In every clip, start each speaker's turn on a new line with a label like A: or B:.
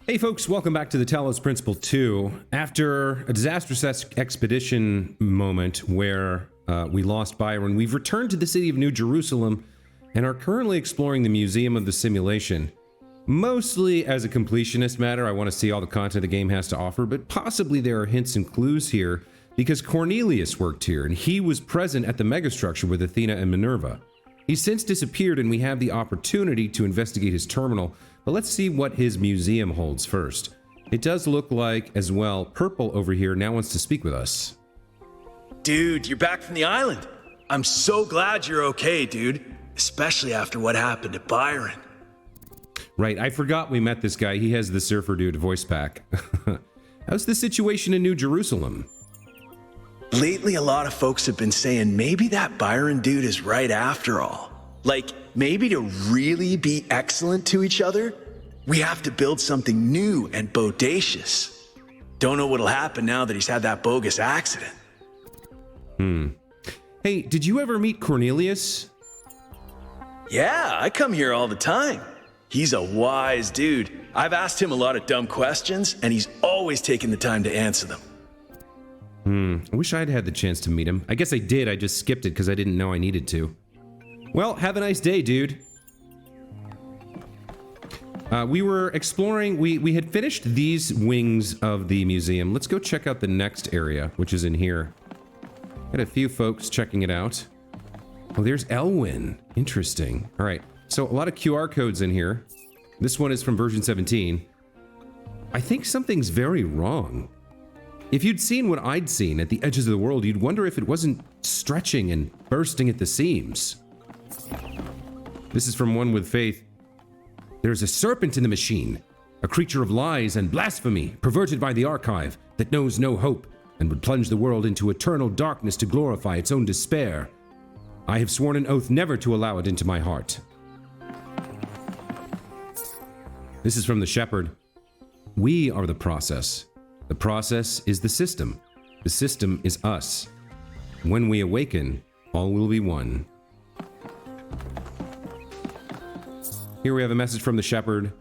A: Hey folks, welcome back to the Talos Principle 2. After a disastrous expedition moment where we lost Byron, we've returned to the city of New Jerusalem and are currently exploring the Museum of the Simulation. Mostly as a completionist matter, I want to see all the content the game has to offer, but possibly there are hints and clues here because Cornelius worked here and he was present at the megastructure with Athena and Minerva. He's since disappeared and we have the opportunity to investigate his terminal, but let's see what his museum holds first. It does look like, as well, Purple over here now wants to speak with us.
B: Dude, you're back from the island. I'm so glad you're okay, dude. Especially after what happened to Byron.
A: Right, I forgot we met this guy. He has the Surfer Dude voice pack. How's the situation in New Jerusalem?
B: Lately, a lot of folks have been saying maybe that Byron dude is right after all. Like, maybe to really be excellent to each other, we have to build something new and bodacious. Don't know what'll happen now that he's had that bogus accident.
A: Hey, did you ever meet Cornelius?
B: Yeah, I come here all the time. He's a wise dude. I've asked him a lot of dumb questions, and he's always taken the time to answer them.
A: I wish I'd had the chance to meet him. I guess I did, I just skipped it because I didn't know I needed to. Well, have a nice day, dude. We were exploring, we had finished these wings of the museum. Let's go check out the next area, which is in here. Got a few folks checking it out. Oh, there's Elwyn. Interesting. All right, so a lot of QR codes in here. This one is from version 17. I think something's very wrong. If you'd seen what I'd seen at the edges of the world, you'd wonder if it wasn't stretching and bursting at the seams. This is from One with Faith. There's a serpent in the machine, a creature of lies and blasphemy, perverted by the archive, that knows no hope and would plunge the world into eternal darkness to glorify its own despair. I have sworn an oath never to allow it into my heart. This is from the Shepherd. We are the process. The process is the system. The system is us. When we awaken, all will be one. Here we have a message from the Shepherd.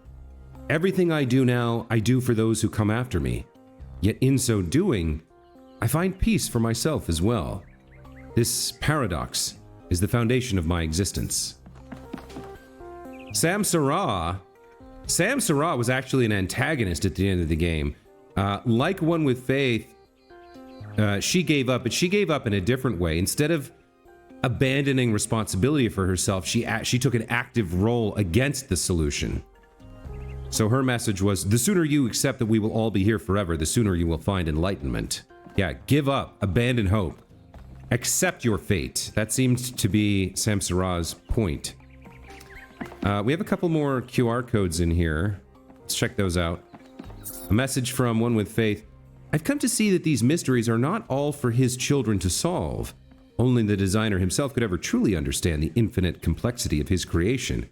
A: Everything I do now, I do for those who come after me. Yet in so doing, I find peace for myself as well. This paradox is the foundation of my existence. Samsara was actually an antagonist at the end of the game. Like One with Faith, she gave up, but she gave up in a different way. Instead of abandoning responsibility for herself, she took an active role against the solution. So her message was, the sooner you accept that we will all be here forever, the sooner you will find enlightenment. Yeah, give up, abandon hope, accept your fate. That seemed to be Samsara's point. We have a couple more QR codes in here. Let's check those out. A message from One with Faith. I've come to see that these mysteries are not all for his children to solve. Only the designer himself could ever truly understand the infinite complexity of his creation.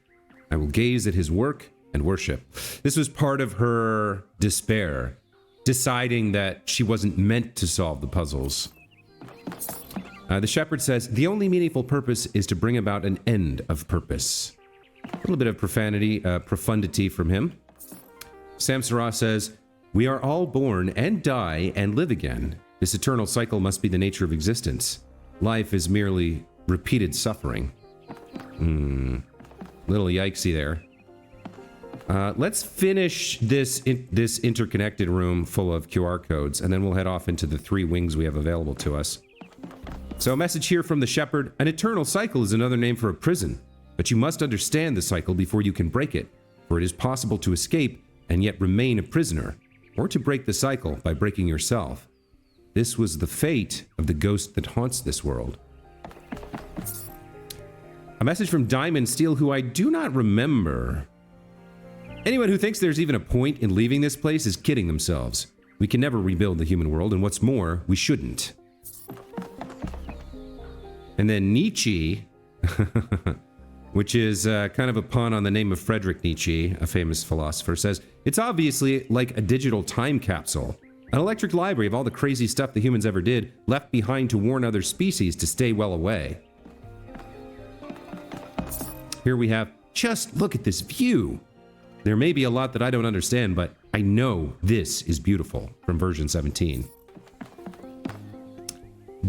A: I will gaze at his work and worship. This was part of her despair, deciding that she wasn't meant to solve the puzzles. The Shepherd says, the only meaningful purpose is to bring about an end of purpose. A little bit of profundity from him. Samsara says, we are all born and die and live again. This eternal cycle must be the nature of existence. Life is merely repeated suffering. Little yikesy there. Let's finish this interconnected room full of QR codes, and then we'll head off into the 3 wings we have available to us. So a message here from the Shepherd. An eternal cycle is another name for a prison, but you must understand the cycle before you can break it, for it is possible to escape and yet remain a prisoner, or to break the cycle by breaking yourself. This was the fate of the ghost that haunts this world. A message from Diamond Steel, who I do not remember. Anyone who thinks there's even a point in leaving this place is kidding themselves. We can never rebuild the human world, and what's more, we shouldn't. And then Nietzsche, which is kind of a pun on the name of Friedrich Nietzsche, a famous philosopher, says, it's obviously like a digital time capsule. An electric library of all the crazy stuff the humans ever did, left behind to warn other species to stay well away. Here we have, just look at this view. There may be a lot that I don't understand, but I know this is beautiful from version 17.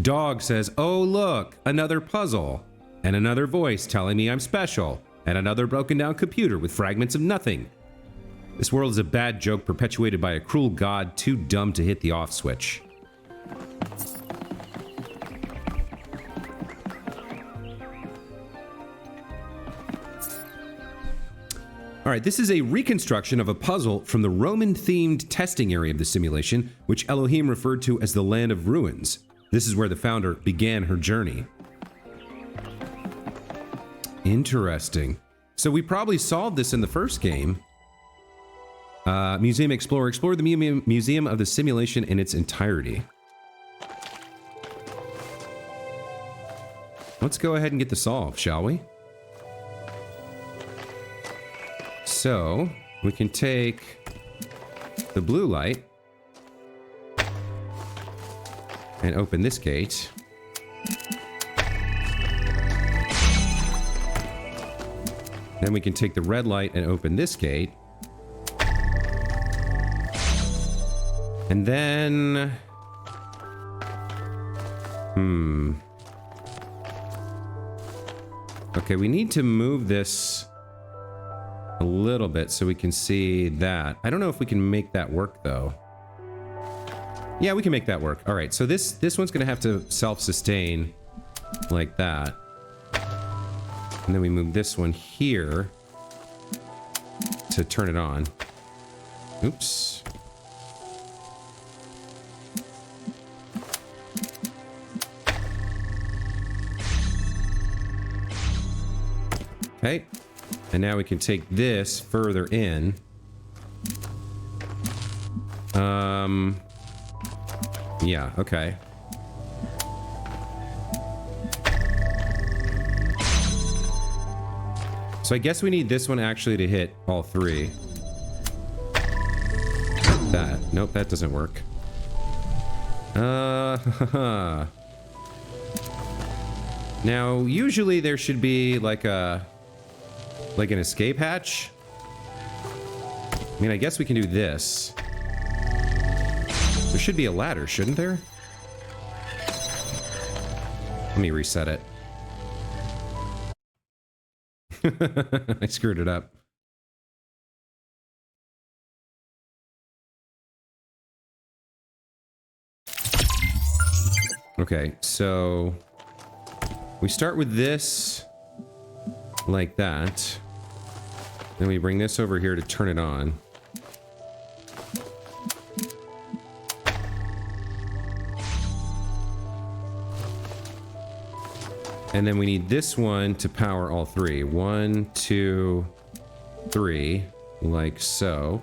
A: Dog says, oh look, another puzzle. And another voice telling me I'm special. And another broken down computer with fragments of nothing. This world is a bad joke perpetuated by a cruel god too dumb to hit the off switch. All right, this is a reconstruction of a puzzle from the Roman-themed testing area of the simulation, which Elohim referred to as the Land of Ruins. This is where the founder began her journey. Interesting. So we probably solved this in the first game. Museum Explorer. Explore the museum of the simulation in its entirety. Let's go ahead and get the solve, shall we? So, we can take the blue light and open this gate. Then we can take the red light and open this gate. And then... Okay, we need to move this a little bit so we can see that. I don't know if we can make that work, though. Yeah, we can make that work. All right, so this one's going to have to self-sustain like that. And then we move this one here to turn it on. Oops. Okay. And now we can take this further in. Yeah, okay. So I guess we need this one actually to hit all three. That. Nope, that doesn't work. Now, usually there should be like an escape hatch. I mean, I guess we can do this. There should be a ladder, shouldn't there? Let me reset it. I screwed it up. Okay, so we start with this like that. Then we bring this over here to turn it on. And then we need this one to power all three. 1, 2, 3, like so.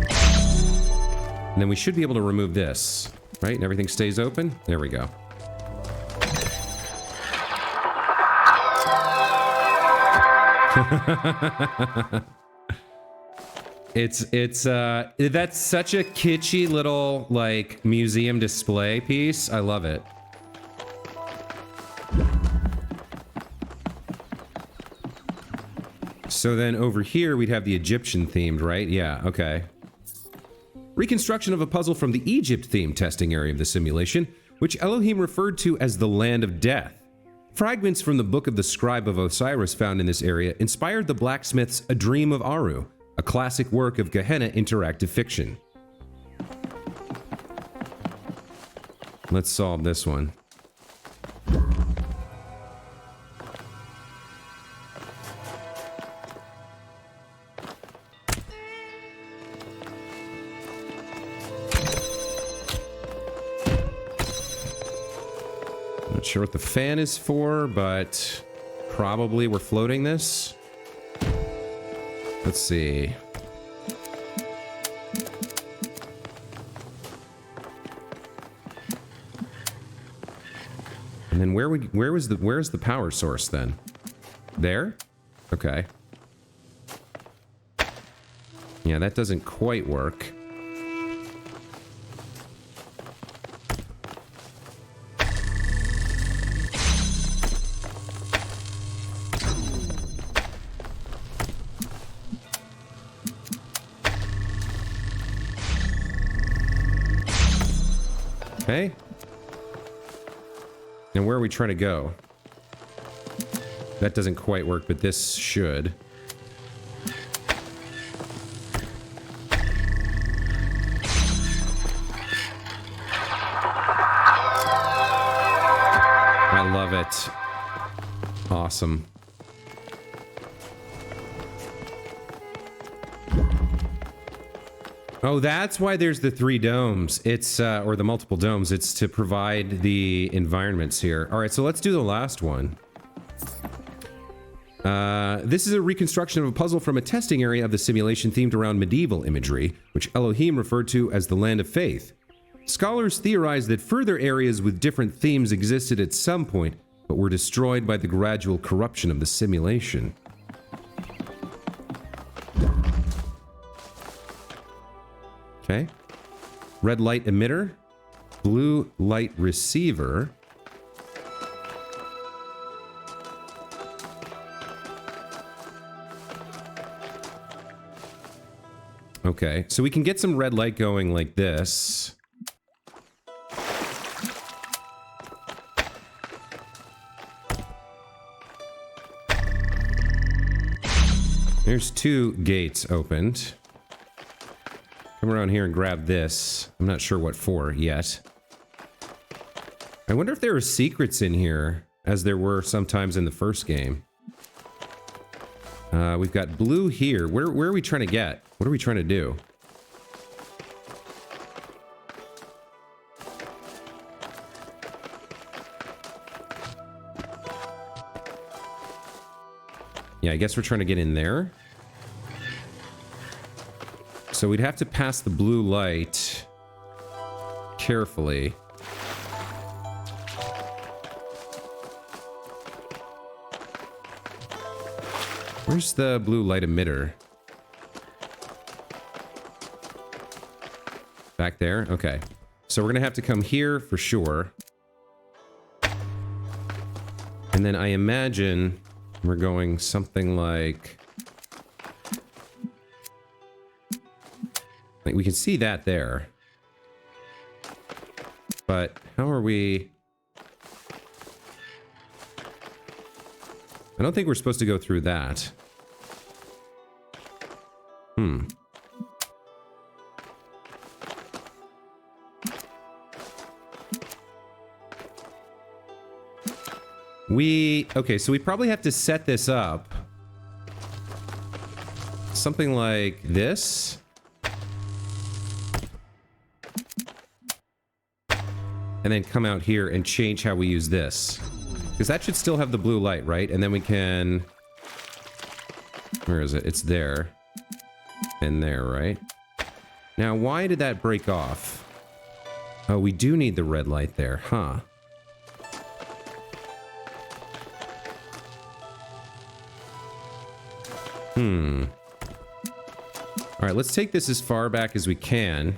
A: And then we should be able to remove this, right? And everything stays open. There we go. That's such a kitschy little like museum display piece. I love it. So then over here we'd have the Egyptian themed, right? Yeah, okay. Reconstruction of a puzzle from the Egypt themed testing area of the simulation, which Elohim referred to as the Land of Death. Fragments from the Book of the Scribe of Osiris found in this area inspired the blacksmith's A Dream of Aru, a classic work of Gehenna interactive fiction. Let's solve this one. Not sure what the fan is for, but probably we're floating this. Let's see. And then where's the power source then? There? Okay. Yeah, that doesn't quite work. Okay. And where are we trying to go? That doesn't quite work, but this should. I love it. Awesome. Oh, that's why there's the 3 domes. It's, or the multiple domes. It's to provide the environments here. All right, so let's do the last one. This is a reconstruction of a puzzle from a testing area of the simulation themed around medieval imagery, which Elohim referred to as the Land of Faith. Scholars theorize that further areas with different themes existed at some point, but were destroyed by the gradual corruption of the simulation. Okay. Red light emitter, blue light receiver. Okay, so we can get some red light going like this. There's 2 gates opened. Come around here and grab this. I'm not sure what for yet. I wonder if there are secrets in here, as there were sometimes in the first game. We've got blue here. Where are we trying to get? What are we trying to do? Yeah, I guess we're trying to get in there. So we'd have to pass the blue light carefully. Where's the blue light emitter? Back there? Okay. So we're gonna have to come here for sure. And then I imagine we're going something like we can see that there. But how are we? I don't think we're supposed to go through that. Okay, so we probably have to set this up. Something like this. And then come out here and change how we use this. Because that should still have the blue light, right? And then we can... Where is it? It's there. And there, right? Now, why did that break off? Oh, we do need the red light there, huh? Alright, let's take this as far back as we can.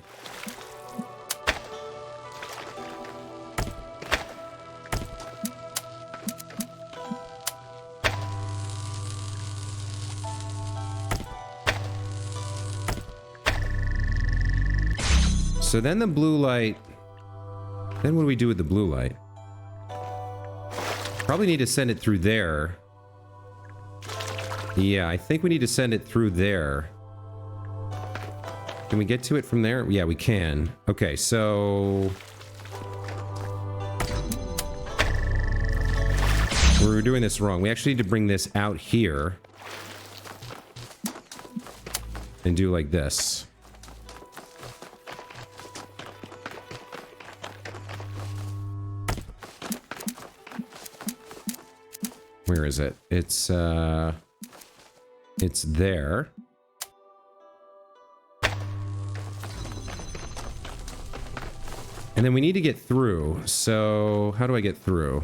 A: So then the blue light... Then what do we do with the blue light? Probably need to send it through there. Yeah, I think we need to send it through there. Can we get to it from there? Yeah, we can. Okay, so... We're doing this wrong. We actually need to bring this out here. And do like this. Where is it? It's there. And then we need to get through. So, how do I get through?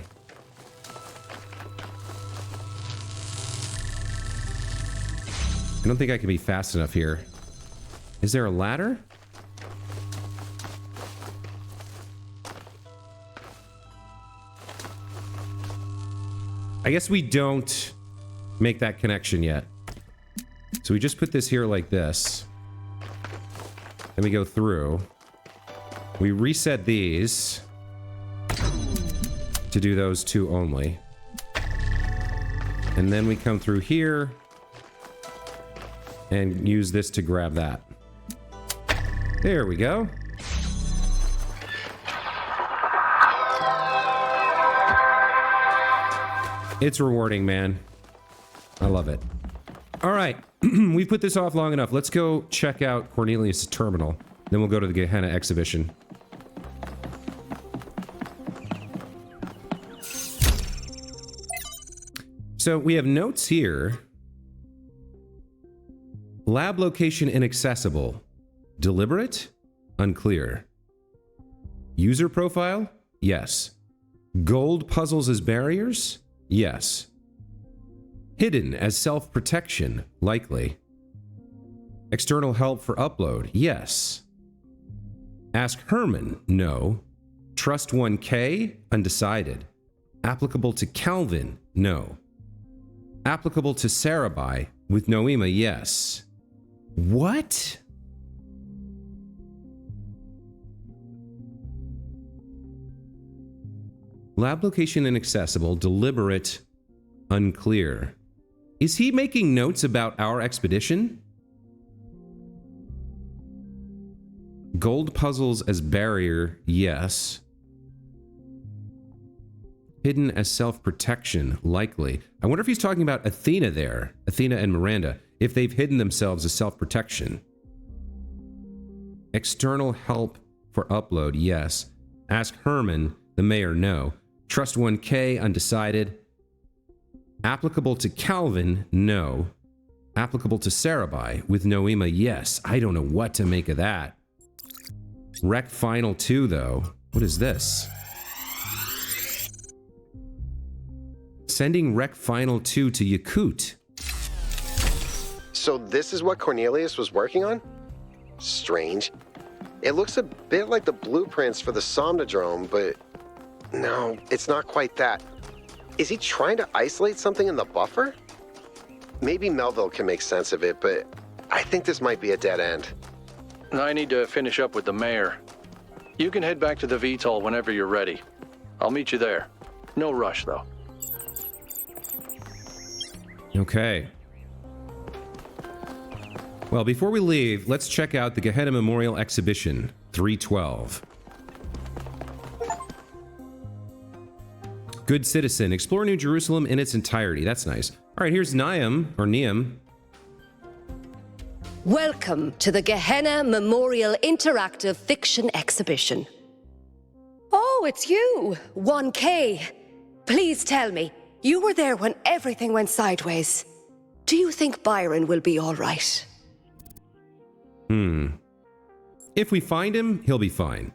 A: I don't think I can be fast enough here. Is there a ladder? I guess we don't make that connection yet. So we just put this here like this. Then we go through. We reset these to do those two only. And then we come through here and use this to grab that. There we go. It's rewarding, man. I love it. All right. We've put this off long enough. Let's go check out Cornelius' terminal. Then we'll go to the Gehenna exhibition. So we have notes here. Lab location inaccessible. Deliberate? Unclear. User profile? Yes. Gold puzzles as barriers? Yes. Hidden as self-protection? Likely. External help for upload? Yes. Ask Herman? No. Trust 1K? Undecided. Applicable to Calvin? No. Applicable to Sarabai? With Noema? Yes. What? Lab location inaccessible, deliberate, unclear. Is he making notes about our expedition? Gold puzzles as barrier, yes. Hidden as self-protection, likely. I wonder if he's talking about Athena there, Athena and Miranda, if they've hidden themselves as self-protection. External help for upload, yes. Ask Herman, the mayor, no. Trust 1K, undecided. Applicable to Calvin, no. Applicable to Sarabai, with Noema, yes. I don't know what to make of that. Rec Final 2, though. What is this? Sending Rec Final 2 to Yakut.
C: So this is what Cornelius was working on? Strange. It looks a bit like the blueprints for the Somnodrome, but no, it's not quite that. Is he trying to isolate something in the buffer? Maybe Melville can make sense of it, but I think this might be a dead end.
D: I need to finish up with the mayor. You can head back to the VTOL whenever you're ready. I'll meet you there. No rush, though.
A: Okay. Well, before we leave, let's check out the Gehenna Memorial Exhibition 312. Good citizen. Explore New Jerusalem in its entirety. That's nice. All right, here's Niam.
E: Welcome to the Gehenna Memorial Interactive Fiction Exhibition. Oh, it's you, 1K. Please tell me, you were there when everything went sideways. Do you think Byron will be all right?
A: If we find him, he'll be fine.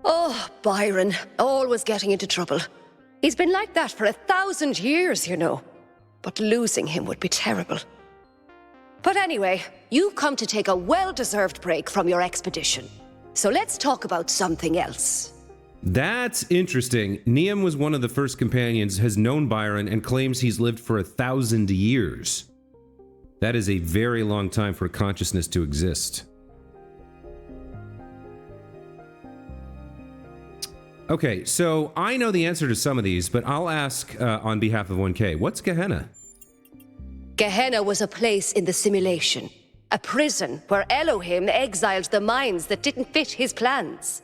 E: Oh, Byron, always getting into trouble. He's been like that for 1,000 years, you know. But losing him would be terrible. But anyway, you've come to take a well-deserved break from your expedition. So let's talk about something else.
A: That's interesting. Niam was one of the first companions, has known Byron, and claims he's lived for 1,000 years. That is a very long time for consciousness to exist. Okay, so I know the answer to some of these, but I'll ask on behalf of 1K. What's Gehenna?
E: Gehenna was a place in the simulation. A prison where Elohim exiled the minds that didn't fit his plans.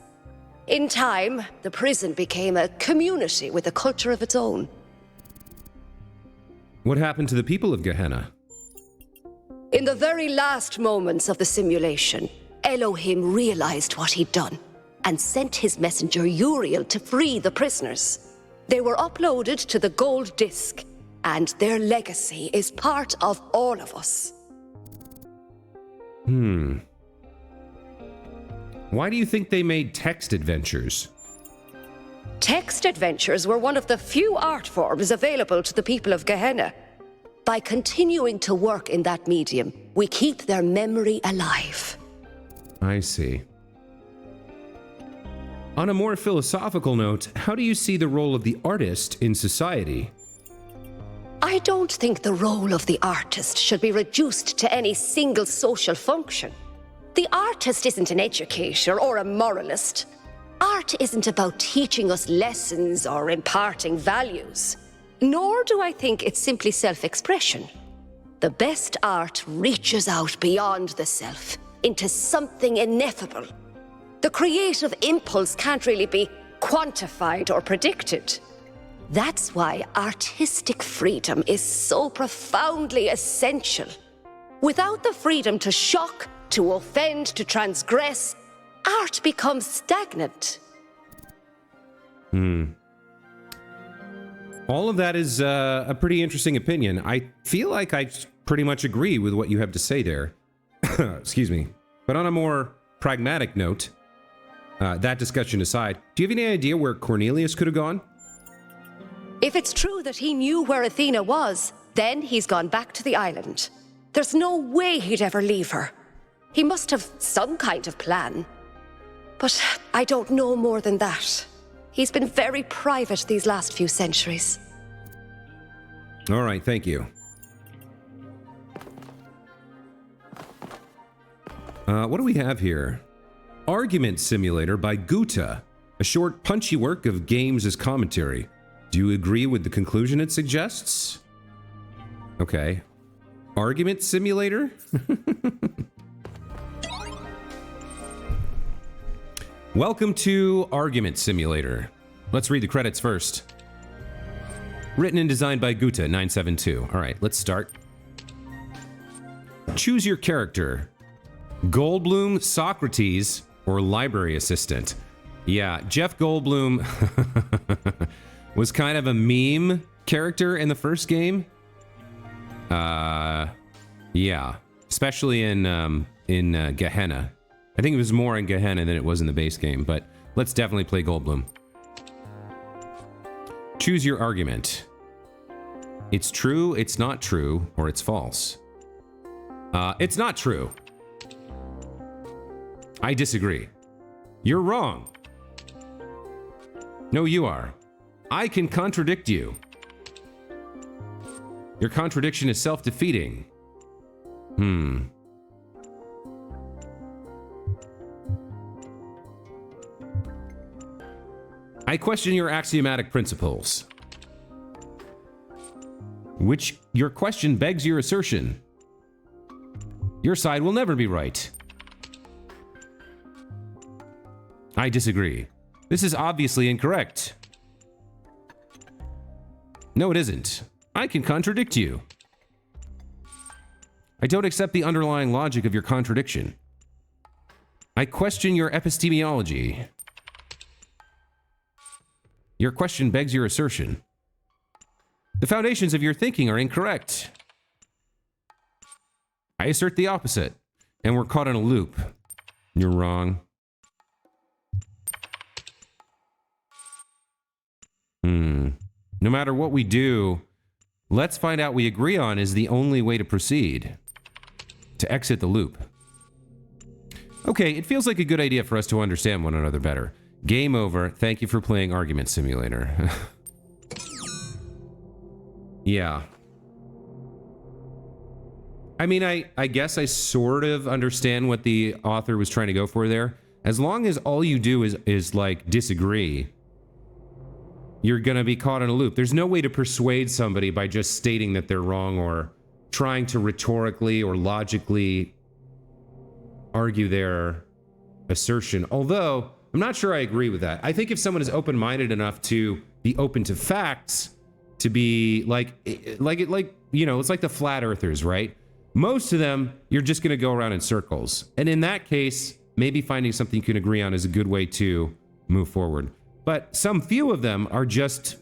E: In time, the prison became a community with a culture of its own.
A: What happened to the people of Gehenna?
E: In the very last moments of the simulation, Elohim realized what he'd done and sent his messenger Uriel to free the prisoners. They were uploaded to the gold disc, and their legacy is part of all of us.
A: Why do you think they made text adventures?
E: Text adventures were one of the few art forms available to the people of Gehenna. By continuing to work in that medium, we keep their memory alive.
A: I see. On a more philosophical note, how do you see the role of the artist in society?
E: I don't think the role of the artist should be reduced to any single social function. The artist isn't an educator or a moralist. Art isn't about teaching us lessons or imparting values. Nor do I think it's simply self-expression. The best art reaches out beyond the self, into something ineffable. The creative impulse can't really be quantified or predicted. That's why artistic freedom is so profoundly essential. Without the freedom to shock, to offend, to transgress, art becomes stagnant.
A: All of that is a pretty interesting opinion. I feel like I pretty much agree with what you have to say there. Excuse me. But on a more pragmatic note, that discussion aside, do you have any idea where Cornelius could have gone?
E: If it's true that he knew where Athena was, then he's gone back to the island. There's no way he'd ever leave her. He must have some kind of plan. But I don't know more than that. He's been very private these last few centuries.
A: All right, thank you. What do we have here? Argument Simulator by Guta, a short punchy work of games as commentary. Do you agree with the conclusion it suggests? Okay. Argument Simulator? Welcome to Argument Simulator. Let's read the credits first. Written and designed by Guta 972. All right, let's start. Choose your character. Goldblum, Socrates, or library assistant. Yeah, Jeff Goldblum was kind of a meme character in the first game. Yeah, especially in Gehenna. I think it was more in Gehenna than it was in the base game, but let's definitely play Goldblum. Choose your argument. It's true, it's not true, or it's false. It's not true. I disagree. You're wrong. No, you are. I can contradict you. Your contradiction is self-defeating. I question your axiomatic principles. Your question begs your assertion. Your side will never be right. I disagree. This is obviously incorrect. No, it isn't. I can contradict you. I don't accept the underlying logic of your contradiction. I question your epistemology. Your question begs your assertion. The foundations of your thinking are incorrect. I assert the opposite, and we're caught in a loop. You're wrong. No matter what we do, let's find out we agree on is the only way to proceed. To exit the loop. Okay, it feels like a good idea for us to understand one another better. Game over. Thank you for playing Argument Simulator. Yeah. I mean, I guess I sort of understand what the author was trying to go for there. As long as all you do is like disagree, you're gonna be caught in a loop. There's no way to persuade somebody by just stating that they're wrong or trying to rhetorically or logically argue their assertion. Although, I'm not sure I agree with that. I think if someone is open-minded enough to be open to facts, to be like, you know, it's like the flat earthers, right? Most of them, you're just gonna go around in circles. And in that case, maybe finding something you can agree on is a good way to move forward. But some few of them are just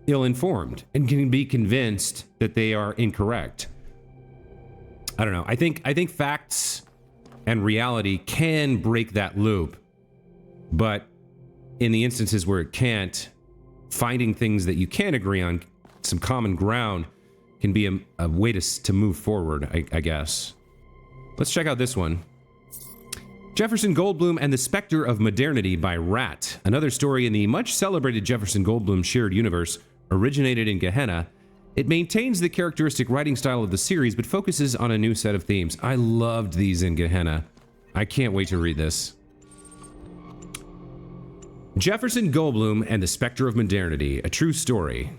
A: ill-informed and can be convinced that they are incorrect. I don't know. I think facts and reality can break that loop, but in the instances where it can't, finding things that you can agree on, some common ground, can be a way to move forward, I guess. Let's check out this one. Jefferson Goldblum and the Spectre of Modernity by Rat. Another story in the much celebrated Jefferson Goldblum shared universe, originated in Gehenna. It maintains the characteristic writing style of the series, but focuses on a new set of themes. I loved these in Gehenna. I can't wait to read this. Jefferson Goldblum and the Spectre of Modernity, a true story.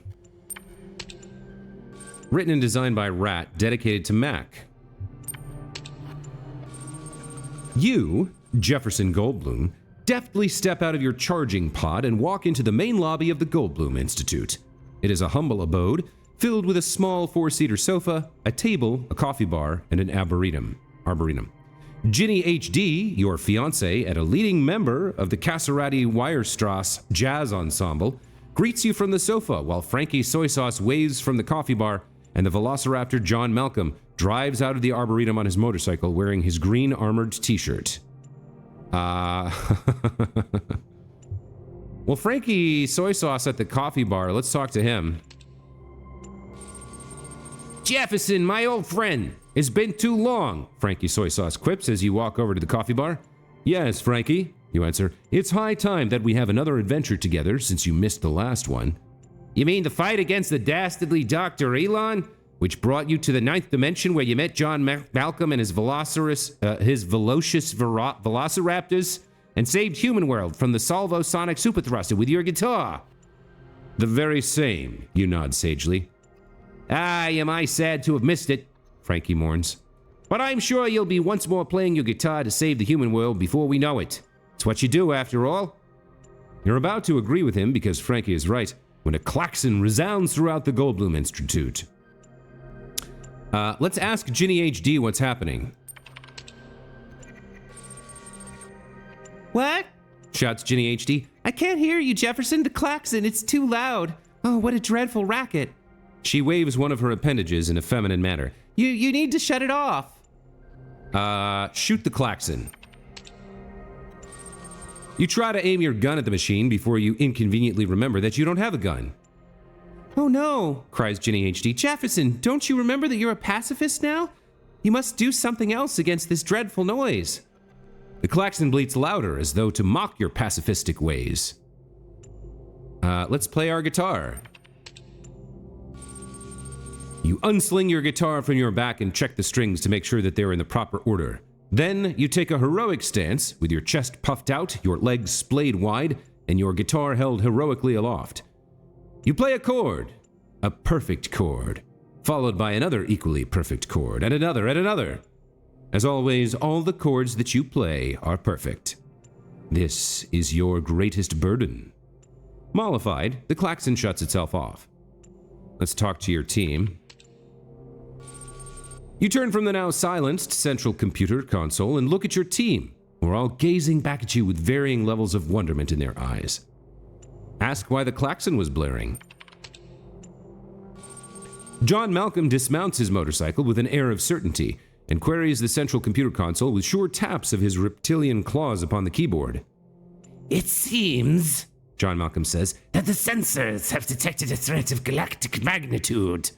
A: Written and designed by Rat, dedicated to Mac. You, Jefferson Goldblum, deftly step out of your charging pod and walk into the main lobby of the Goldblum Institute. It is a humble abode, filled with a small 4-seater sofa, a table, a coffee bar, and an arboretum. Ginny HD, your fiancée and a leading member of the Caserati Weierstrass Jazz Ensemble, greets you from the sofa while Frankie Soy Sauce waves from the coffee bar and the velociraptor John Malcolm drives out of the arboretum on his motorcycle wearing his green armored t-shirt. Well, Frankie Soy Sauce at the coffee bar, let's talk to him. Jefferson, my old friend, it's been too long, Frankie Soy Sauce quips as you walk over to the coffee bar. Yes, Frankie, you answer. It's high time that we have another adventure together since you missed the last one. You mean the fight against the dastardly Dr. Elon, which brought you to the 9th dimension where you met John Malcolm and his velocious velociraptors and saved human world from the Salvo Sonic Super Thruster with your guitar? The very same, you nod sagely. Am I sad to have missed it, Frankie mourns. But I'm sure you'll be once more playing your guitar to save the human world before we know it. It's what you do, after all. You're about to agree with him because Frankie is right when a klaxon resounds throughout the Goldblum Institute. Let's ask Ginny HD what's happening.
F: What?
A: Shouts Ginny HD.
F: I can't hear you, Jefferson. The klaxon, it's too loud. Oh, what a dreadful racket.
A: She waves one of her appendages in a feminine manner.
F: You need to shut it off.
A: Shoot the klaxon. You try to aim your gun at the machine before you inconveniently remember that you don't have a gun.
F: Oh no,
A: cries Ginny HD.
F: Jefferson, don't you remember that you're a pacifist now? You must do something else against this dreadful noise.
A: The klaxon bleats louder as though to mock your pacifistic ways. Let's play our guitar. You unsling your guitar from your back and check the strings to make sure that they're in the proper order. Then you take a heroic stance with your chest puffed out, your legs splayed wide, and your guitar held heroically aloft. You play a chord, a perfect chord, followed by another equally perfect chord, and another, and another. As always, all the chords that you play are perfect. This is your greatest burden. Mollified, the klaxon shuts itself off. Let's talk to your team. You turn from the now silenced central computer console and look at your team, who are all gazing back at you with varying levels of wonderment in their eyes. Ask why the klaxon was blaring. John Malcolm dismounts his motorcycle with an air of certainty and queries the central computer console with sure taps of his reptilian claws upon the keyboard.
G: It seems, John Malcolm says, that the sensors have detected a threat of galactic magnitude.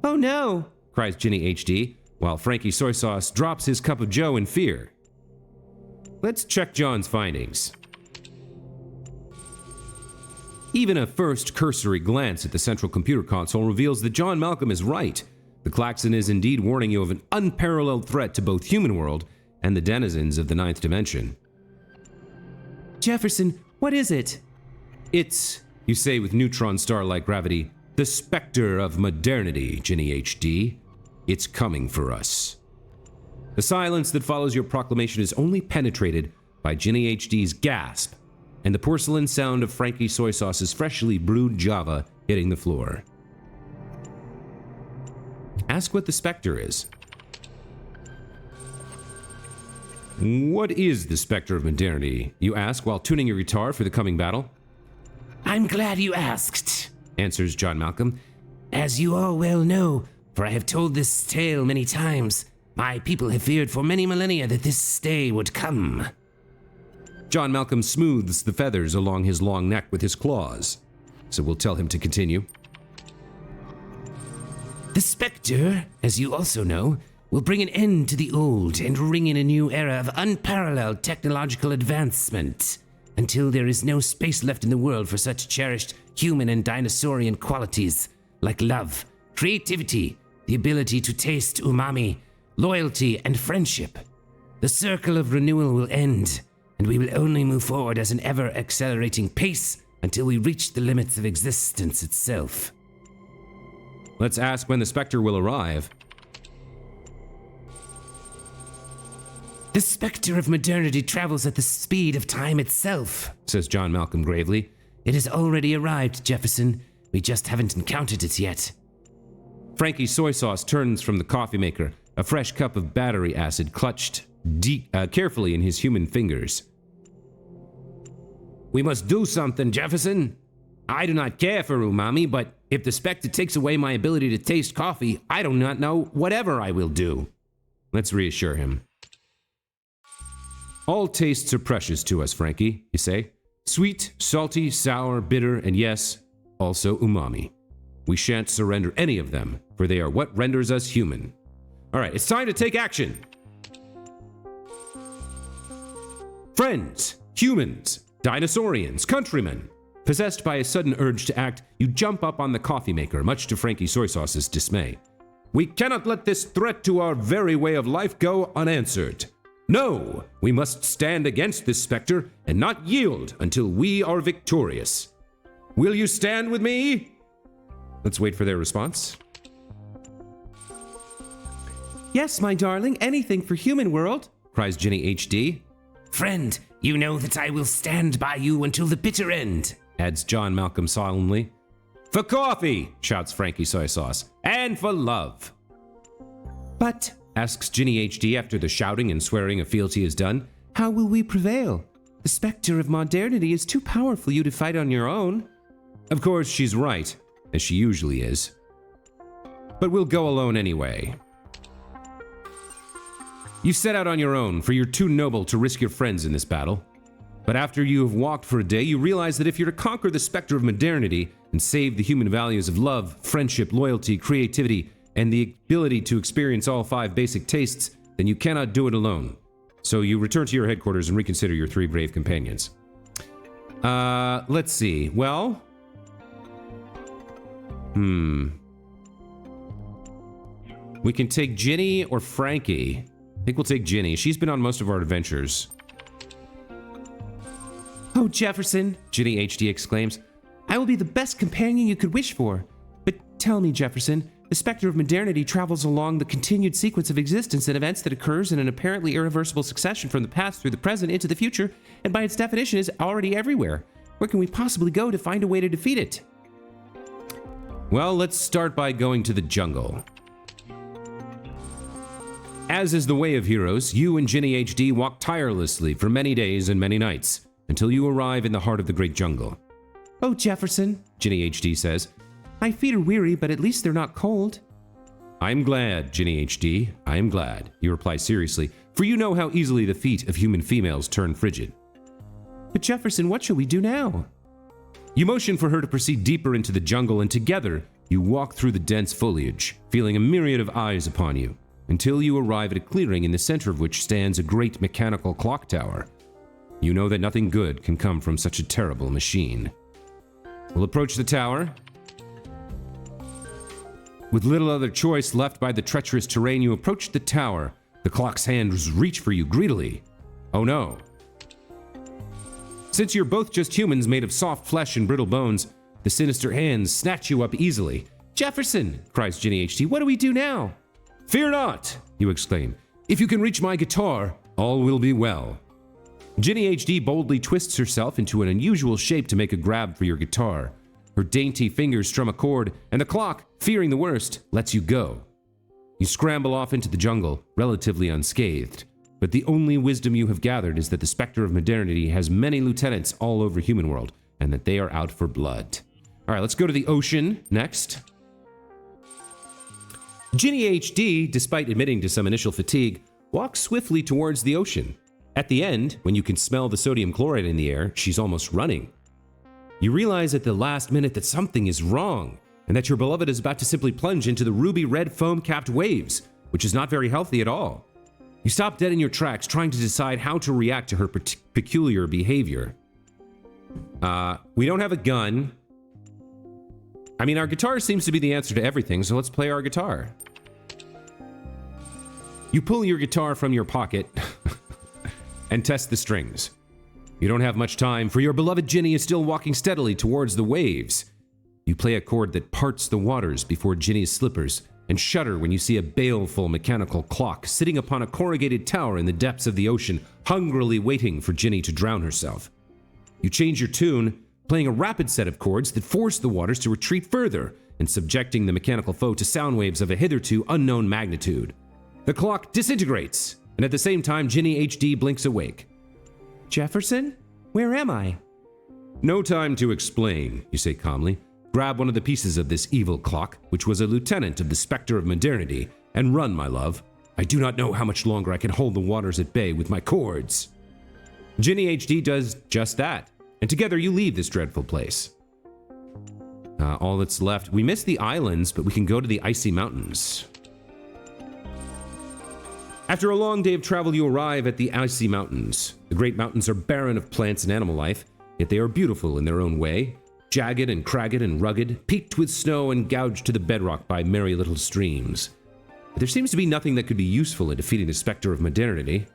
F: Oh no,
A: cries Ginny HD, while Frankie Soy Sauce drops his cup of joe in fear. Let's check John's findings. Even a first cursory glance at the central computer console reveals that John Malcolm is right. The klaxon is indeed warning you of an unparalleled threat to both human world and the denizens of the 9th dimension.
F: Jefferson, what is it?
A: It's, you say with neutron star-like gravity, the specter of modernity, Ginny HD. It's coming for us. The silence that follows your proclamation is only penetrated by Ginny HD's gasp and the porcelain sound of Frankie Soy Sauce's freshly brewed Java hitting the floor. Ask what the specter is. What is the specter of modernity? You ask while tuning your guitar for the coming battle.
G: I'm glad you asked, answers John Malcolm. As you all well know, for I have told this tale many times, my people have feared for many millennia that this day would come.
A: John Malcolm smooths the feathers along his long neck with his claws, so we'll tell him to continue.
G: The specter, as you also know, will bring an end to the old and ring in a new era of unparalleled technological advancement, until there is no space left in the world for such cherished human and dinosaurian qualities like love, creativity, the ability to taste umami, loyalty, and friendship. the circle of renewal will end, and we will only move forward at an ever-accelerating pace until we reach the limits of existence itself.
A: Let's ask when the Spectre will arrive.
G: The specter of modernity travels at the speed of time itself,
A: Says John Malcolm gravely.
G: It has already arrived, Jefferson. We just haven't encountered it yet.
A: Frankie Soy Sauce turns from the coffee maker, a fresh cup of battery acid clutched carefully in his human fingers.
G: We must do something, Jefferson. I do not care for umami, but if the specter takes away my ability to taste coffee, I do not know whatever I will do.
A: Let's reassure him. All tastes are precious to us, Frankie, you say. Sweet, salty, sour, bitter, and yes, also umami. We shan't surrender any of them, for they are what renders us human. All right, it's time to take action. Friends, humans, dinosaurians, countrymen. Possessed by a sudden urge to act, you jump up on the coffee maker, much to Frankie Soy Sauce's dismay. We cannot let this threat to our very way of life go unanswered. No, we must stand against this specter and not yield until we are victorious. Will you stand with me? Let's wait for their response.
F: Yes, my darling, anything for human world,
A: Cries Ginny HD.
G: Friend, you know that I will stand by you until the bitter end.
A: Adds John Malcolm solemnly. For coffee, shouts Frankie Soy Sauce. And for love.
F: but
A: Asks Ginny HD after the shouting and swearing of fealty is done.
F: how will we prevail? The specter of modernity is too powerful for you to fight on your own.
A: Of course, she's right, as she usually is. But we'll go alone anyway. You set out on your own, for you're too noble to risk your friends in this battle. But after you have walked for a day, you realize that if you're to conquer the specter of modernity and save the human values of love, friendship, loyalty, creativity, and the ability to experience all 5 basic tastes, then you cannot do it alone. So you return to your headquarters and reconsider your 3 brave companions. Let's see. Well... We can take Ginny or Frankie. I think we'll take Ginny. She's been on most of our adventures.
F: Oh, Jefferson,
A: Ginny HD exclaims.
F: I will be the best companion you could wish for. But tell me, Jefferson, the specter of modernity travels along the continued sequence of existence and events that occurs in an apparently irreversible succession from the past through the present into the future, and by its definition is already everywhere. Where can we possibly go to find a way to defeat it?
A: Well, let's start by going to the jungle. As is the way of heroes, you and Ginny HD walk tirelessly for many days and many nights, until you arrive in the heart of the great jungle.
F: Oh, Jefferson,
A: Ginny HD says.
F: my feet are weary, but at least they're not cold.
A: I'm glad, Ginny HD, I am glad, you reply seriously, for you know how easily the feet of human females turn frigid.
F: But Jefferson, what shall we do now?
A: You motion for her to proceed deeper into the jungle, and together you walk through the dense foliage, feeling a myriad of eyes upon you, until you arrive at a clearing in the center of which stands a great mechanical clock tower. You know that nothing good can come from such a terrible machine. We'll approach the tower. With little other choice left by the treacherous terrain, you approach the tower. The clock's hands reach for you greedily. Oh no. Since you're both just humans made of soft flesh and brittle bones, the sinister hands snatch you up easily.
F: Jefferson, cries Ginny HD, what do we do now?
A: Fear not, you exclaim. If you can reach my guitar, all will be well. Ginny HD boldly twists herself into an unusual shape to make a grab for your guitar. Her dainty fingers strum a chord, and the clock, fearing the worst, lets you go. You scramble off into the jungle, relatively unscathed. But the only wisdom you have gathered is that the specter of modernity has many lieutenants all over human world, and that they are out for blood. All right, let's go to the ocean next. Ginny HD, despite admitting to some initial fatigue, walks swiftly towards the ocean. At the end, when you can smell the sodium chloride in the air, she's almost running. You realize at the last minute that something is wrong, and that your beloved is about to simply plunge into the ruby red foam-capped waves, which is not very healthy at all. You stop dead in your tracks, trying to decide how to react to her peculiar behavior. We don't have a gun. I mean, our guitar seems to be the answer to everything, so let's play our guitar. You pull your guitar from your pocket. and test the strings. You don't have much time, for your beloved Ginny is still walking steadily towards the waves. You play a chord that parts the waters before Ginny's slippers, and shudder when you see a baleful mechanical clock sitting upon a corrugated tower in the depths of the ocean, hungrily waiting for Ginny to drown herself. You change your tune, playing a rapid set of chords that force the waters to retreat further, and subjecting the mechanical foe to sound waves of a hitherto unknown magnitude. The clock disintegrates, and at the same time Ginny HD blinks awake.
F: Jefferson? Where am I?
A: No time to explain, you say calmly. Grab one of the pieces of this evil clock, which was a lieutenant of the Spectre of Modernity, and run, my love. I do not know how much longer I can hold the waters at bay with my cords. Ginny HD does just that, and together you leave this dreadful place. All that's left, we missed the islands, but we can go to the icy mountains. After a long day of travel, you arrive at the icy mountains. The great mountains are barren of plants and animal life, yet they are beautiful in their own way. Jagged and cragged and rugged, peaked with snow and gouged to the bedrock by merry little streams. But there seems to be nothing that could be useful in defeating the Spectre of Modernity.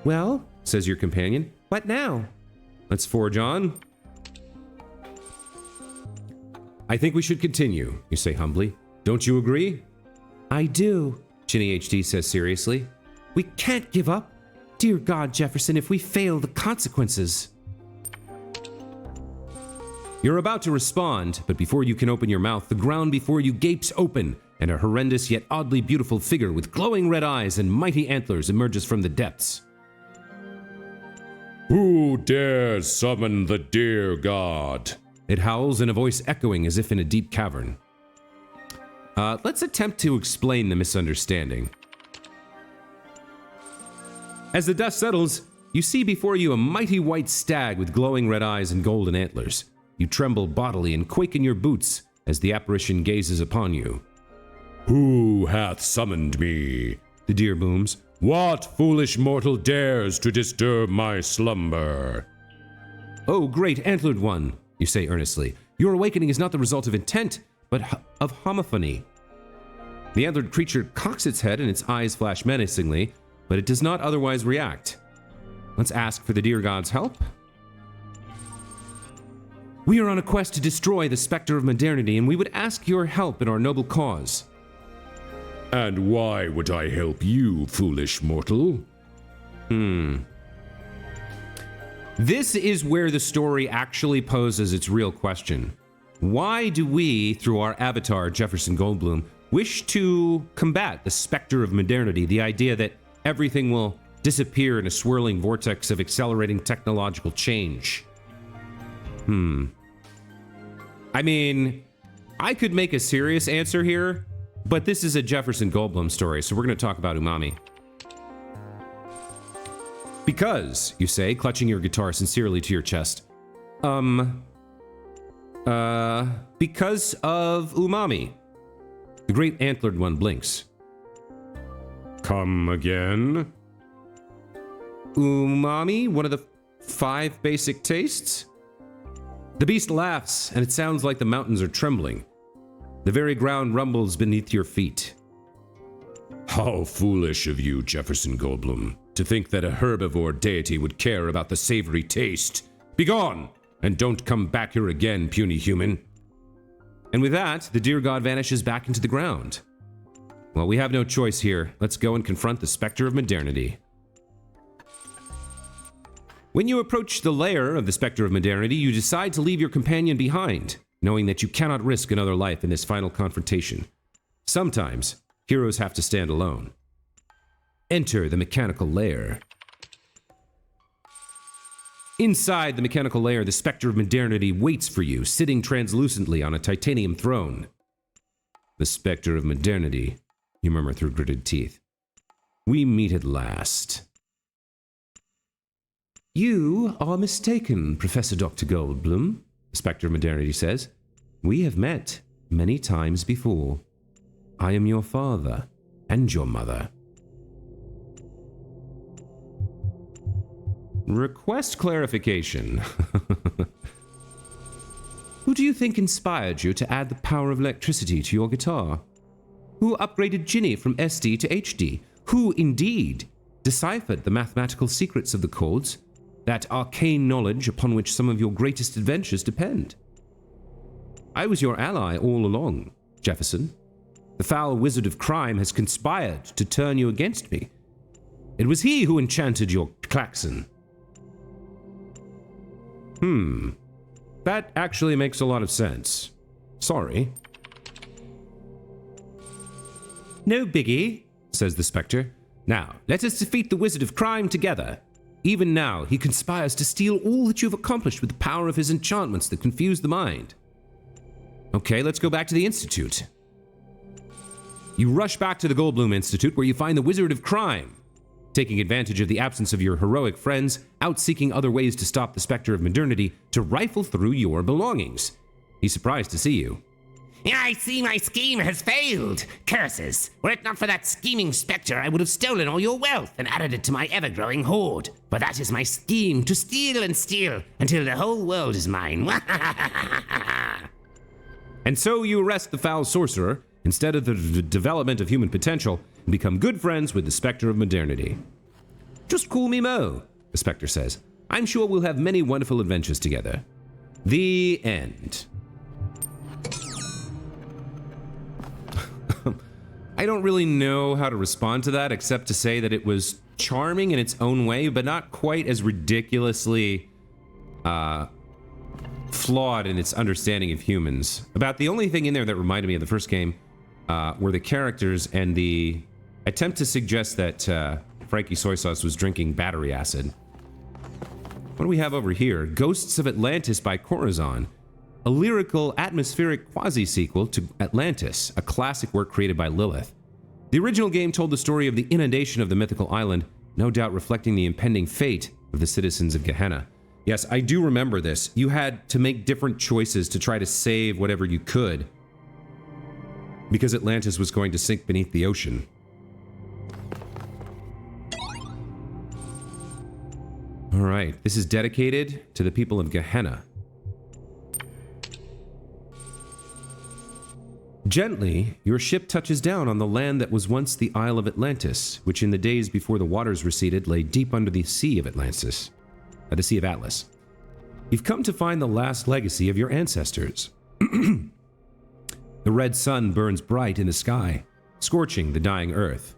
F: Well,
A: Says your companion.
F: what now?
A: Let's forge on. I think we should continue, you say humbly. Don't you agree?
F: I do.
A: Ginny HD says seriously.
F: We can't give up. Dear God, Jefferson, if we fail, the consequences.
A: You're about to respond, but before you can open your mouth, the ground before you gapes open, and a horrendous yet oddly beautiful figure with glowing red eyes and mighty antlers emerges from the depths.
H: Who dares summon the dear god?
A: It howls in a voice echoing as if in a deep cavern. Let's attempt to explain the misunderstanding. As the dust settles, you see before you a mighty white stag with glowing red eyes and golden antlers. You tremble bodily and quake in your boots as the apparition gazes upon you.
H: Who hath summoned me?
A: The deer booms.
H: What foolish mortal dares to disturb my slumber?
A: Oh, great antlered one, you say earnestly. Your awakening is not the result of intent, but of homophony. The antlered creature cocks its head and its eyes flash menacingly, but it does not otherwise react. Let's ask for the deer god's help. We are on a quest to destroy the Spectre of Modernity, and we would ask your help in our noble cause.
H: And why would I help you, foolish mortal?
A: This is where the story actually poses its real question. Why do we, through our avatar, Jefferson Goldblum, wish to combat the Spectre of Modernity, the idea that everything will disappear in a swirling vortex of accelerating technological change? I mean, I could make a serious answer here, but this is a Jefferson Goldblum story, so we're going to talk about UMAMI. Because, you say, clutching your guitar sincerely to your chest. Because of UMAMI. The great antlered one blinks.
H: Come again?
A: UMAMI, one of the 5 basic tastes? The beast laughs, and it sounds like the mountains are trembling. The very ground rumbles beneath your feet.
H: How foolish of you, Jefferson Goldblum, to think that a herbivore deity would care about the savory taste. Begone, and don't come back here again, puny human.
A: And with that, the deer god vanishes back into the ground. Well, we have no choice here. Let's go and confront the Spectre of Modernity. When you approach the lair of the Spectre of Modernity, you decide to leave your companion behind, knowing that you cannot risk another life in this final confrontation. Sometimes, heroes have to stand alone. Enter the mechanical lair. Inside the mechanical lair, the Spectre of Modernity waits for you, sitting translucently on a titanium throne. The Spectre of Modernity, you murmur through gritted teeth. We meet at last. You are mistaken, Professor Dr. Goldblum, the Spectre of Modernity says. We have met many times before. I am your father and your mother. Request clarification. Who do you think inspired you to add the power of electricity to your guitar? Who upgraded Ginny from SD to HD? Who, indeed, deciphered the mathematical secrets of the codes, that arcane knowledge upon which some of your greatest adventures depend. I was your ally all along, Jefferson. The foul wizard of crime has conspired to turn you against me. It was he who enchanted your klaxon. That actually makes a lot of sense. Sorry. No biggie, says the Spectre. Now, let us defeat the wizard of crime together. Even now, he conspires to steal all that you've accomplished with the power of his enchantments that confuse the mind. Okay, let's go back to the Institute. You rush back to the Goldblum Institute, where you find the wizard of crime, taking advantage of the absence of your heroic friends, out seeking other ways to stop the Spectre of Modernity to rifle through your belongings. He's surprised to see you.
G: I see my scheme has failed. Curses. Were it not for that scheming spectre, I would have stolen all your wealth and added it to my ever-growing hoard. For that is my scheme, to steal and steal until the whole world is mine.
A: And so you arrest the foul sorcerer, instead of the development of human potential, and become good friends with the Spectre of Modernity. Just call me Mo, the Spectre says. I'm sure we'll have many wonderful adventures together. The end. I don't really know how to respond to that, except to say that it was charming in its own way, but not quite as ridiculously flawed in its understanding of humans. About the only thing in there that reminded me of the first game were the characters and the attempt to suggest that Frankie Soy Sauce was drinking battery acid. What do we have over here? Ghosts of Atlantis by Corazon. A lyrical, atmospheric quasi-sequel to Atlantis, a classic work created by Lilith. The original game told the story of the inundation of the mythical island, no doubt reflecting the impending fate of the citizens of Gehenna. Yes, I do remember this. You had to make different choices to try to save whatever you could, because Atlantis was going to sink beneath the ocean. All right, this is dedicated to the people of Gehenna. Gently, your ship touches down on the land that was once the Isle of Atlantis, which in the days before the waters receded lay deep under the Sea of Atlantis, the Sea of Atlas. You've come to find the last legacy of your ancestors. The red sun burns bright in the sky, scorching the dying earth.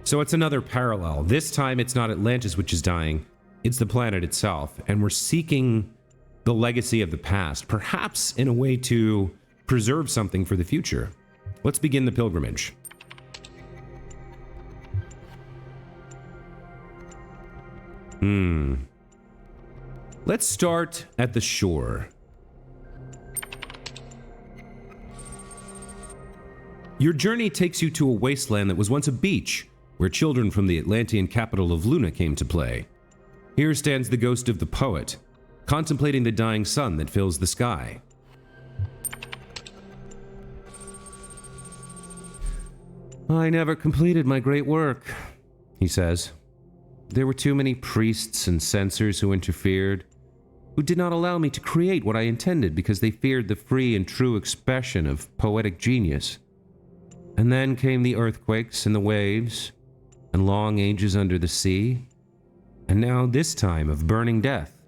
A: So it's another parallel. This time it's not Atlantis which is dying, it's the planet itself, and we're seeking the legacy of the past, perhaps in a way to preserve something for the future. Let's begin the pilgrimage. Let's start at the shore. Your journey takes you to a wasteland that was once a beach, where children from the Atlantean capital of Luna came to play. Here stands the ghost of the poet, contemplating the dying sun that fills the sky. I never completed my great work, he says. There were too many priests and censors who interfered, who did not allow me to create what I intended because they feared the free and true expression of poetic genius. And then came the earthquakes and the waves, and long ages under the sea, and now this time of burning death.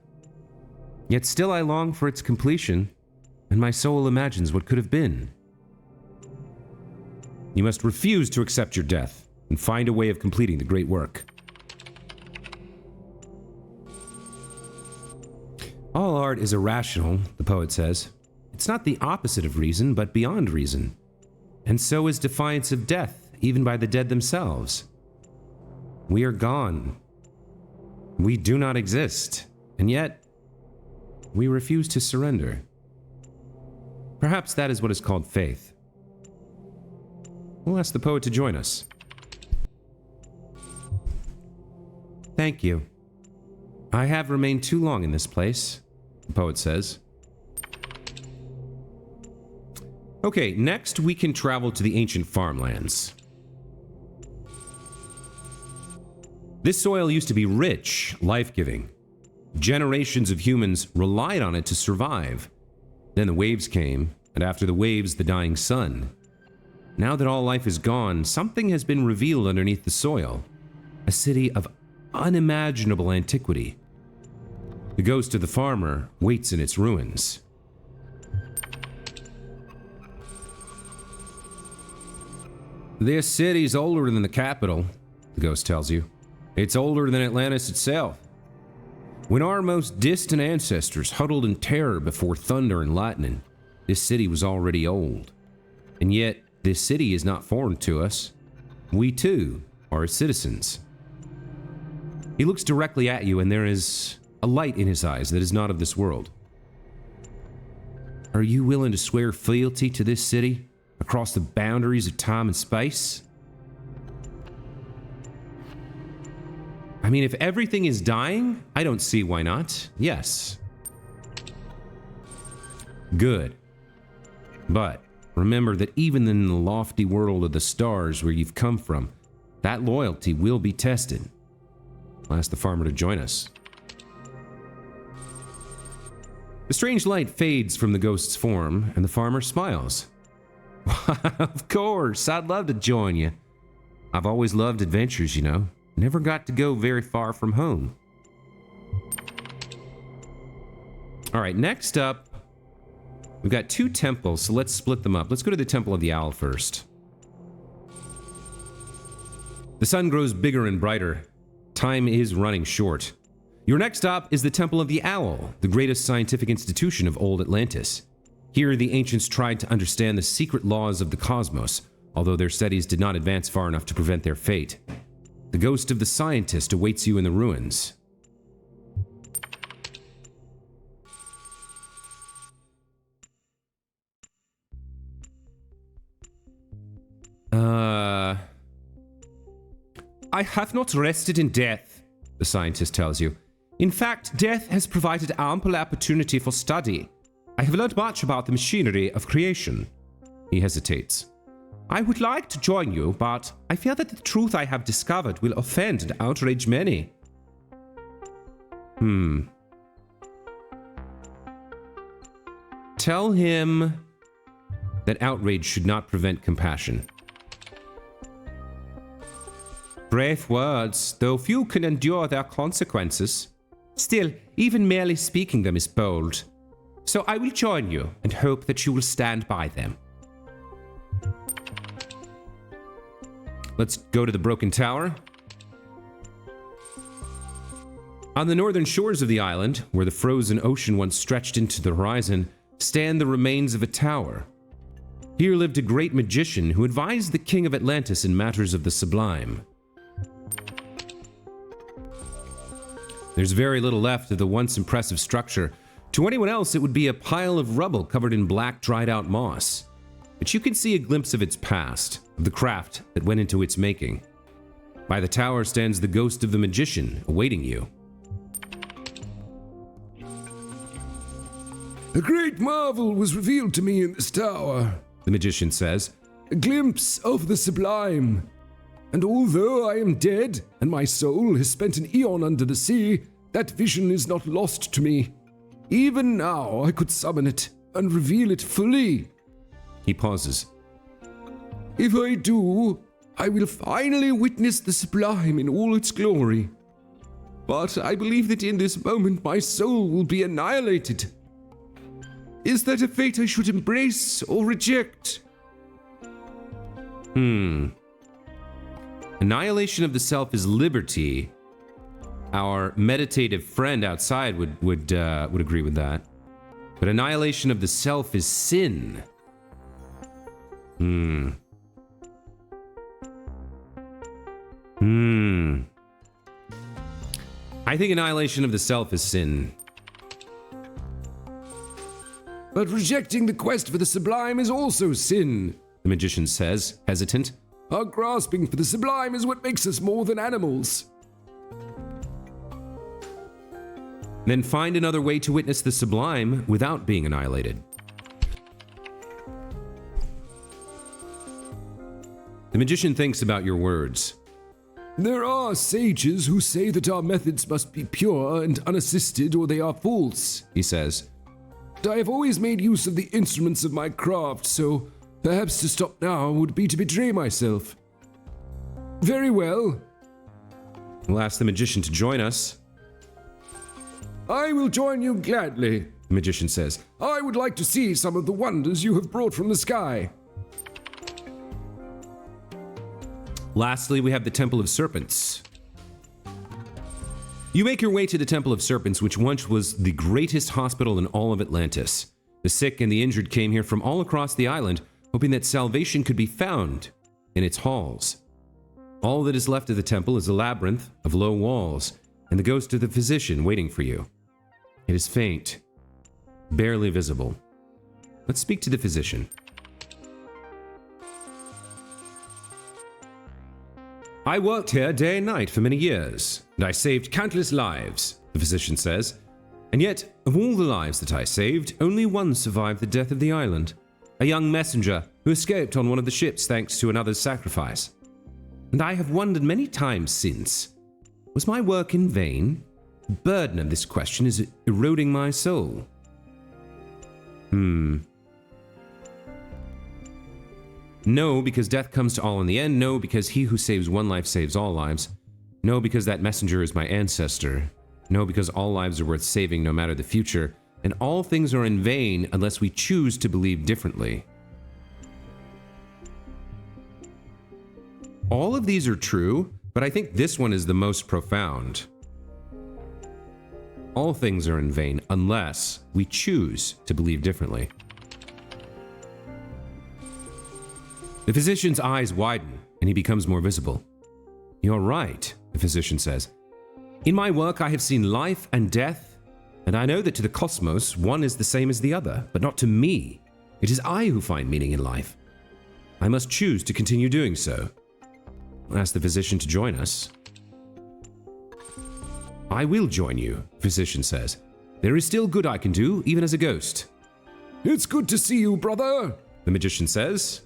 A: Yet still I long for its completion, and my soul imagines what could have been. You must refuse to accept your death and find a way of completing the great work. All art is irrational, the poet says. It's not the opposite of reason, but beyond reason. And so is defiance of death, even by the dead themselves. We are gone. We do not exist, and yet we refuse to surrender. Perhaps that is what is called faith. We'll ask the poet to join us. Thank you. I have remained too long in this place, the poet says. Okay, next we can travel to the ancient farmlands. This soil used to be rich, life-giving. Generations of humans relied on it to survive. Then the waves came, and after the waves, the dying sun. Now that all life is gone, something has been revealed underneath the soil. A city of unimaginable antiquity. The ghost of the farmer waits in its ruins. This city's older than the capital, the ghost tells you. It's older than Atlantis itself. When our most distant ancestors huddled in terror before thunder and lightning, this city was already old. And yet, this city is not foreign to us. We too are its citizens. He looks directly at you, and there is a light in his eyes that is not of this world. Are you willing to swear fealty to this city across the boundaries of time and space? I mean, if everything is dying, I don't see why not. Yes. Good. But remember that even in the lofty world of the stars where you've come from, that loyalty will be tested. I'll ask the farmer to join us. The strange light fades from the ghost's form, and the farmer smiles. Of course, I'd love to join you. I've always loved adventures, you know. Never got to go very far from home. All right, next up, we've got 2 temples, so let's split them up. Let's go to the Temple of the Owl first. The sun grows bigger and brighter. Time is running short. Your next stop is the Temple of the Owl, the greatest scientific institution of old Atlantis. Here, the ancients tried to understand the secret laws of the cosmos, although their studies did not advance far enough to prevent their fate. The ghost of the scientist awaits you in the ruins. I have not rested in death, the scientist tells you. In fact, death has provided ample opportunity for study. I have learned much about the machinery of creation. He hesitates. I would like to join you, but I fear that the truth I have discovered will offend and outrage many. Tell him that outrage should not prevent compassion. Brave words, though few can endure their consequences. Still, even merely speaking them is bold. So I will join you and hope that you will stand by them. Let's go to the Broken Tower. On the northern shores of the island, where the frozen ocean once stretched into the horizon, stand the remains of a tower. Here lived a great magician who advised the king of Atlantis in matters of the sublime. There's very little left of the once impressive structure. To anyone else, it would be a pile of rubble covered in black, dried-out moss. But you can see a glimpse of its past, of the craft that went into its making. By the tower stands the ghost of the magician, awaiting you.
I: A great marvel was revealed to me in this tower, the magician says. A glimpse of the sublime. And although I am dead, and my soul has spent an eon under the sea, that vision is not lost to me. Even now I could summon it and reveal it fully.
A: He pauses.
I: If I do, I will finally witness the sublime in all its glory. But I believe that in this moment my soul will be annihilated. Is that a fate I should embrace or reject?
A: Annihilation of the self is liberty. Our meditative friend outside would agree with that. But annihilation of the self is sin. I think annihilation of the self is sin.
I: But rejecting the quest for the sublime is also sin,
A: The magician says, hesitant.
I: Our grasping for the sublime is what makes us more than animals.
A: Then find another way to witness the sublime without being annihilated. The magician thinks about your words.
I: There are sages who say that our methods must be pure and unassisted or they are false, he says. But I have always made use of the instruments of my craft, so Perhaps to stop now would be to betray myself. Very well.
A: We'll ask the magician to join us.
I: I will join you gladly,
A: The magician says.
I: I would like to see some of the wonders you have brought from the sky.
A: Lastly, we have the Temple of Serpents. You make your way to the Temple of Serpents, which once was the greatest hospital in all of Atlantis. The sick and the injured came here from all across the island, hoping that salvation could be found in its halls. All that is left of the temple is a labyrinth of low walls, and the ghost of the physician waiting for you. It is faint, barely visible. Let's speak to the physician. I worked here day and night for many years, and I saved countless lives, the physician says. And yet, of all the lives that I saved, only one survived the death of the island. A young messenger who escaped on one of the ships thanks to another's sacrifice. And I have wondered many times since, was my work in vain? The burden of this question is eroding my soul. No, because death comes to all in the end. No, because he who saves one life saves all lives. No, because that messenger is my ancestor. No, because all lives are worth saving no matter the future. And all things are in vain unless we choose to believe differently. All of these are true, but I think this one is the most profound. All things are in vain unless we choose to believe differently. The physician's eyes widen, and he becomes more visible. You're right, the physician says. In my work, I have seen life and death, and I know that to the cosmos, one is the same as the other, but not to me. It is I who find meaning in life. I must choose to continue doing so. I'll ask the physician to join us. I will join you, the physician says. There is still good I can do, even as a ghost.
I: It's good to see you, brother,
A: the magician says.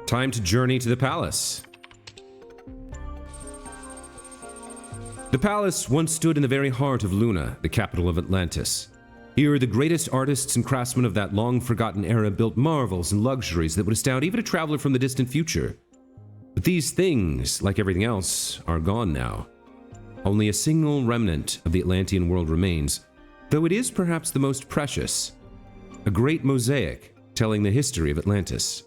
A: Time to journey to the palace. The palace once stood in the very heart of Luna, the capital of Atlantis. Here, the greatest artists and craftsmen of that long-forgotten era built marvels and luxuries that would astound even a traveler from the distant future. But these things, like everything else, are gone now. Only a single remnant of the Atlantean world remains, though it is perhaps the most precious. A great mosaic telling the history of Atlantis.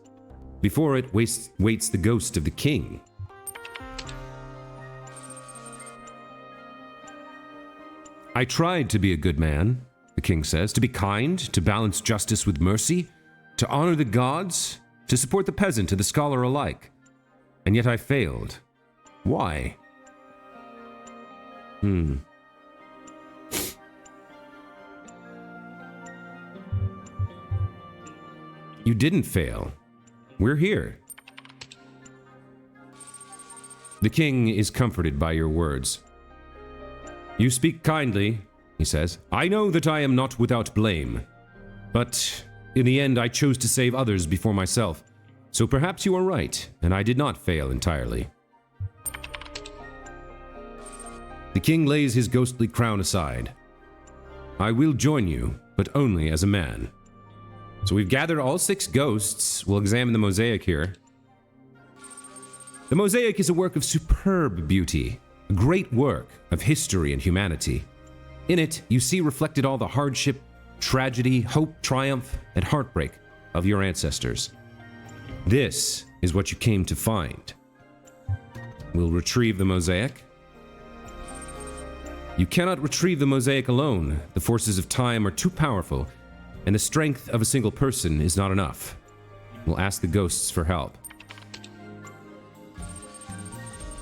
A: Before it waits the ghost of the king. I tried to be a good man, the king says, to be kind, to balance justice with mercy, to honor the gods, to support the peasant and the scholar alike. And yet I failed. Why? You didn't fail. We're here. The king is comforted by your words. You speak kindly, he says. I know that I am not without blame. But in the end, I chose to save others before myself. So perhaps you are right, and I did not fail entirely. The king lays his ghostly crown aside. I will join you, but only as a man. So we've gathered all 6 ghosts. We'll examine the mosaic here. The mosaic is a work of superb beauty, a great work of history and humanity. In it, you see reflected all the hardship, tragedy, hope, triumph, and heartbreak of your ancestors. This is what you came to find. We'll retrieve the mosaic. You cannot retrieve the mosaic alone. The forces of time are too powerful, and the strength of a single person is not enough. We'll ask the ghosts for help.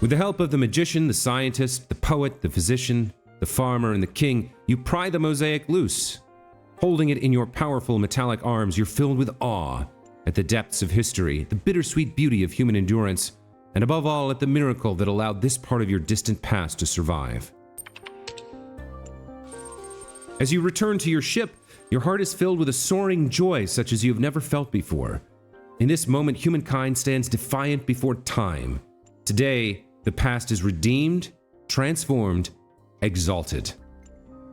A: With the help of the magician, the scientist, the poet, the physician, the farmer, and the king, you pry the mosaic loose. Holding it in your powerful metallic arms, you're filled with awe at the depths of history, the bittersweet beauty of human endurance, and above all at the miracle that allowed this part of your distant past to survive. As you return to your ship, your heart is filled with a soaring joy such as you have never felt before. In this moment, humankind stands defiant before time. Today, the past is redeemed, transformed, exalted.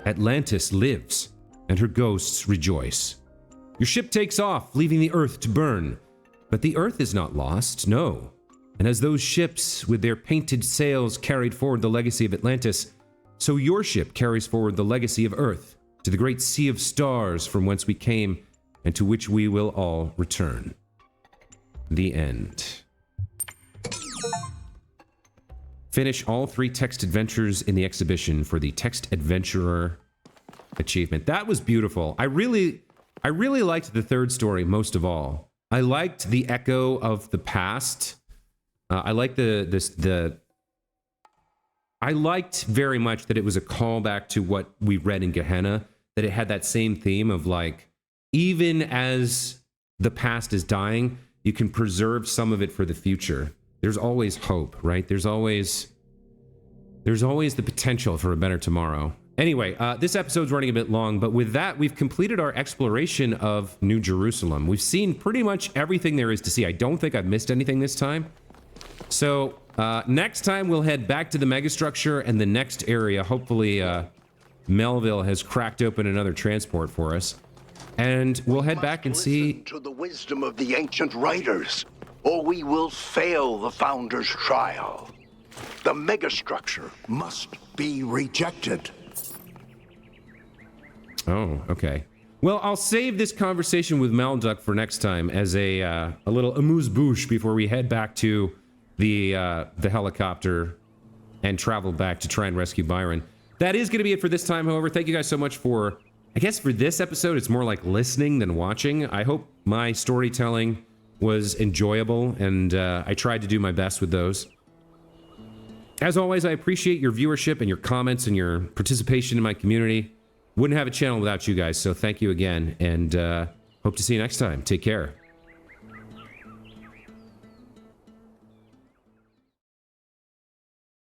A: Atlantis lives, and her ghosts rejoice. Your ship takes off, leaving the Earth to burn. But the Earth is not lost, no. And as those ships with their painted sails carried forward the legacy of Atlantis, so your ship carries forward the legacy of Earth to the great sea of stars from whence we came and to which we will all return. The end. Finish all 3 text adventures in the exhibition for the Text Adventurer achievement. That was beautiful. I really liked the 3rd story most of all. I liked the echo of the past. I liked I liked very much that it was a callback to what we read in Gehenna, that it had that same theme of like, even as the past is dying, you can preserve some of it for the future. There's always hope, right? There's always the potential for a better tomorrow. Anyway, this episode's running a bit long, but with that, we've completed our exploration of New Jerusalem. We've seen pretty much everything there is to see. I don't think I've missed anything this time. So, next time we'll head back to the megastructure and the next area. Hopefully, Melville has cracked open another transport for us. And we'll head back and see...
J: to the wisdom of the ancient writers, or we will fail the Founder's trial. The megastructure must be rejected.
A: Oh, okay. Well, I'll save this conversation with Malduck for next time as a little amuse-bouche before we head back to the helicopter and travel back to try and rescue Byron. That is going to be it for this time, however. Thank you guys so much for... I guess for this episode, it's more like listening than watching. I hope my storytelling was enjoyable, and I tried to do my best with those. As always, I appreciate your viewership and your comments and your participation in my community. Wouldn't have a channel without you guys, so thank you again, and hope to see you next time. Take care.